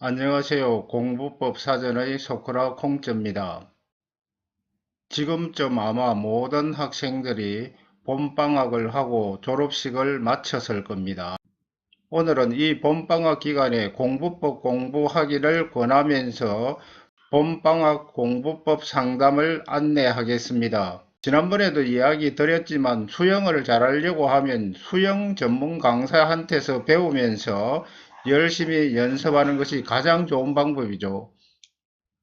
안녕하세요. 공부법 사전의 소크라 콩입니다. 지금쯤 아마 모든 학생들이 봄방학을 하고 졸업식을 마쳤을 겁니다. 오늘은 이 봄방학 기간에 공부법 공부하기를 권하면서 봄방학 공부법 상담을 안내하겠습니다. 지난번에도 이야기 드렸지만 수영을 잘하려고 하면 수영 전문 강사한테서 배우면서 열심히 연습하는 것이 가장 좋은 방법이죠.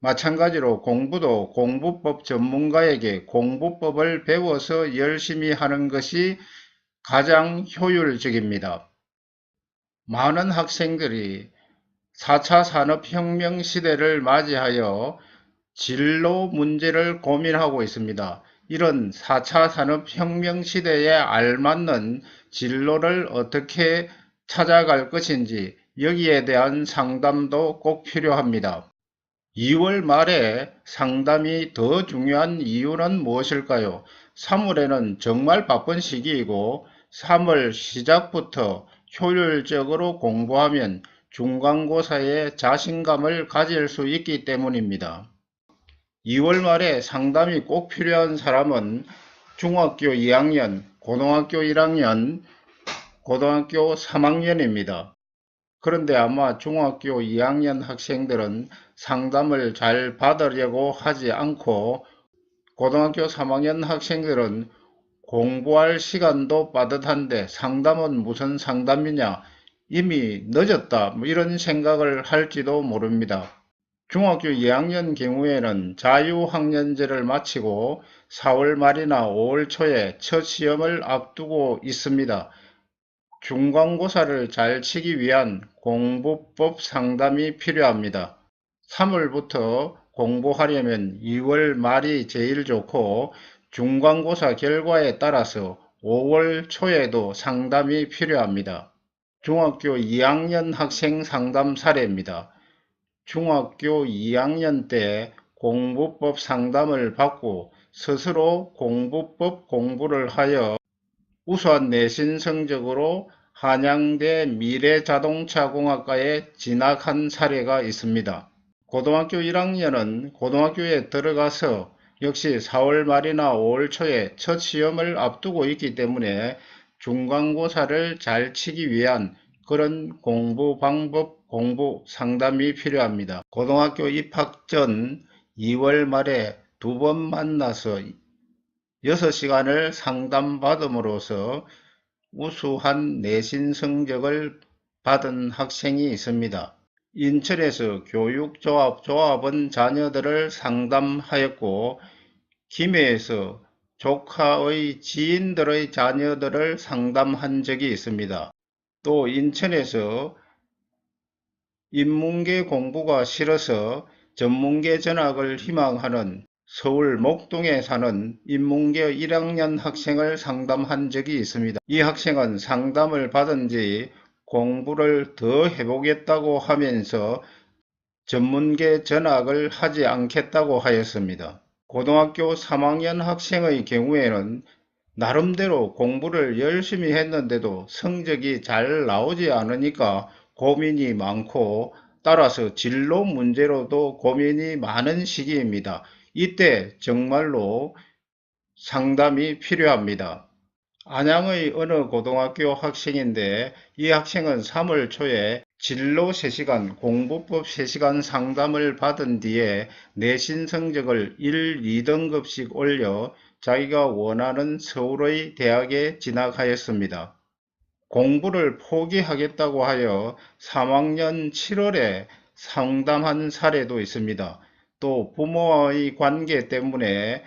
마찬가지로 공부도 공부법 전문가에게 공부법을 배워서 열심히 하는 것이 가장 효율적입니다. 많은 학생들이 4차 산업혁명 시대를 맞이하여 진로 문제를 고민하고 있습니다. 이런 4차 산업혁명 시대에 알맞는 진로를 어떻게 찾아갈 것인지 여기에 대한 상담도 꼭 필요합니다. 2월 말에 상담이 더 중요한 이유는 무엇일까요? 3월에는 정말 바쁜 시기이고 3월 시작부터 효율적으로 공부하면 중간고사에 자신감을 가질 수 있기 때문입니다. 2월 말에 상담이 꼭 필요한 사람은 중학교 2학년, 고등학교 1학년, 고등학교 3학년입니다. 그런데 아마 중학교 2학년 학생들은 상담을 잘 받으려고 하지 않고 고등학교 3학년 학생들은 공부할 시간도 빠듯한데 상담은 무슨 상담이냐, 이미 늦었다, 이런 생각을 할지도 모릅니다. 중학교 2학년 경우에는 자유학년제를 마치고 4월 말이나 5월 초에 첫 시험을 앞두고 있습니다. 중간고사를 잘 치기 위한 공부법 상담이 필요합니다. 3월부터 공부하려면 2월 말이 제일 좋고 중간고사 결과에 따라서 5월 초에도 상담이 필요합니다. 중학교 2학년 학생 상담 사례입니다. 중학교 2학년 때 공부법 상담을 받고 스스로 공부법 공부를 하여 우수한 내신 성적으로 한양대 미래자동차공학과에 진학한 사례가 있습니다. 고등학교 1학년은 고등학교에 들어가서 역시 4월 말이나 5월 초에 첫 시험을 앞두고 있기 때문에 중간고사를 잘 치기 위한 그런 공부 방법, 공부 상담이 필요합니다. 고등학교 입학 전 2월 말에 2번 만나서 6시간을 상담받음으로써 우수한 내신 성적을 받은 학생이 있습니다. 인천에서 교육조합은 자녀들을 상담하였고 김해에서 조카의 지인들의 자녀들을 상담한 적이 있습니다. 또 인천에서 인문계 공부가 싫어서 전문계 전학을 희망하는 서울 목동에 사는 인문계 1학년 학생을 상담한 적이 있습니다. 이 학생은 상담을 받은 뒤 공부를 더 해보겠다고 하면서 전문계 전학을 하지 않겠다고 하였습니다. 고등학교 3학년 학생의 경우에는 나름대로 공부를 열심히 했는데도 성적이 잘 나오지 않으니까 고민이 많고 따라서 진로 문제로도 고민이 많은 시기입니다. 이때 정말로 상담이 필요합니다. 안양의 어느 고등학교 학생인데 이 학생은 3월 초에 진로 3시간, 공부법 3시간 상담을 받은 뒤에 내신 성적을 1, 2등급씩 올려 자기가 원하는 서울의 대학에 진학하였습니다. 공부를 포기하겠다고 하여 3학년 7월에 상담한 사례도 있습니다. 또 부모와의 관계 때문에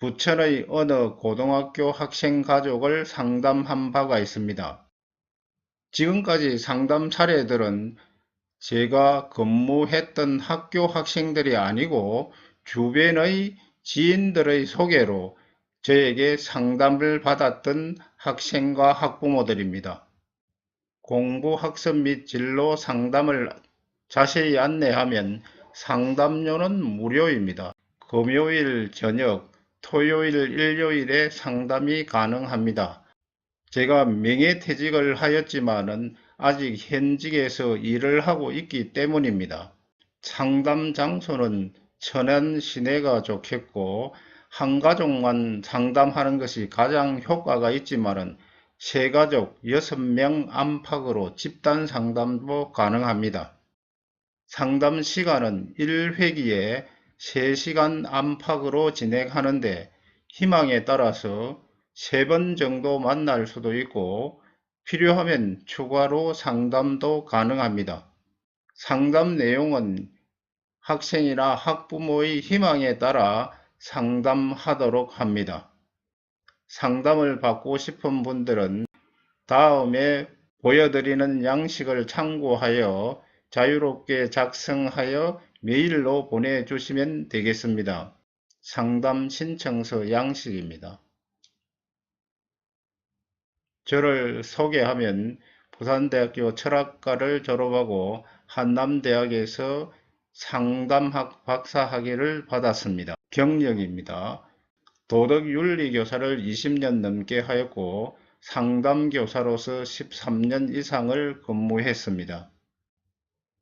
부천의 어느 고등학교 학생 가족을 상담한 바가 있습니다. 지금까지 상담 사례들은 제가 근무했던 학교 학생들이 아니고 주변의 지인들의 소개로 저에게 상담을 받았던 학생과 학부모들입니다. 공부 학습 및 진로 상담을 자세히 안내하면 상담료는 무료입니다. 금요일 저녁, 토요일, 일요일에 상담이 가능합니다. 제가 명예퇴직을 하였지만은 아직 현직에서 일을 하고 있기 때문입니다. 상담 장소는 천안 시내가 좋겠고 한 가족만 상담하는 것이 가장 효과가 있지만은 세 가족 6명 안팎으로 집단 상담도 가능합니다. 상담 시간은 1회기에 3시간 안팎으로 진행하는데 희망에 따라서 3번 정도 만날 수도 있고 필요하면 추가로 상담도 가능합니다. 상담 내용은 학생이나 학부모의 희망에 따라 상담하도록 합니다. 상담을 받고 싶은 분들은 다음에 보여드리는 양식을 참고하여 자유롭게 작성하여 메일로 보내주시면 되겠습니다. 상담 신청서 양식입니다. 저를 소개하면 부산대학교 철학과를 졸업하고 한남대학에서 상담학 박사학위를 받았습니다. 경력입니다. 도덕윤리교사를 20년 넘게 하였고 상담교사로서 13년 이상을 근무했습니다.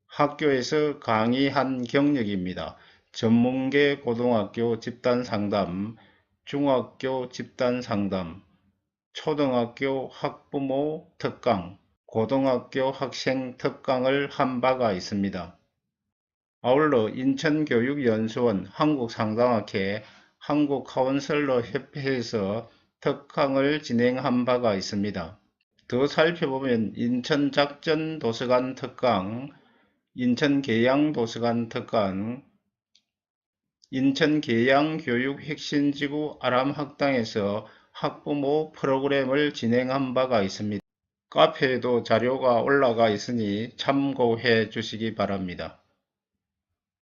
학교에서 강의한 경력입니다. 전문계 고등학교 집단상담, 중학교 집단상담, 초등학교 학부모 특강, 고등학교 학생 특강을 한 바가 있습니다. 아울러 인천교육연수원 한국상담학회 한국카운슬러협회에서 특강을 진행한 바가 있습니다. 더 살펴보면 인천작전도서관 특강, 인천계양도서관 특강, 인천계양교육혁신지구 아람학당에서 학부모 프로그램을 진행한 바가 있습니다. 카페에도 자료가 올라가 있으니 참고해 주시기 바랍니다.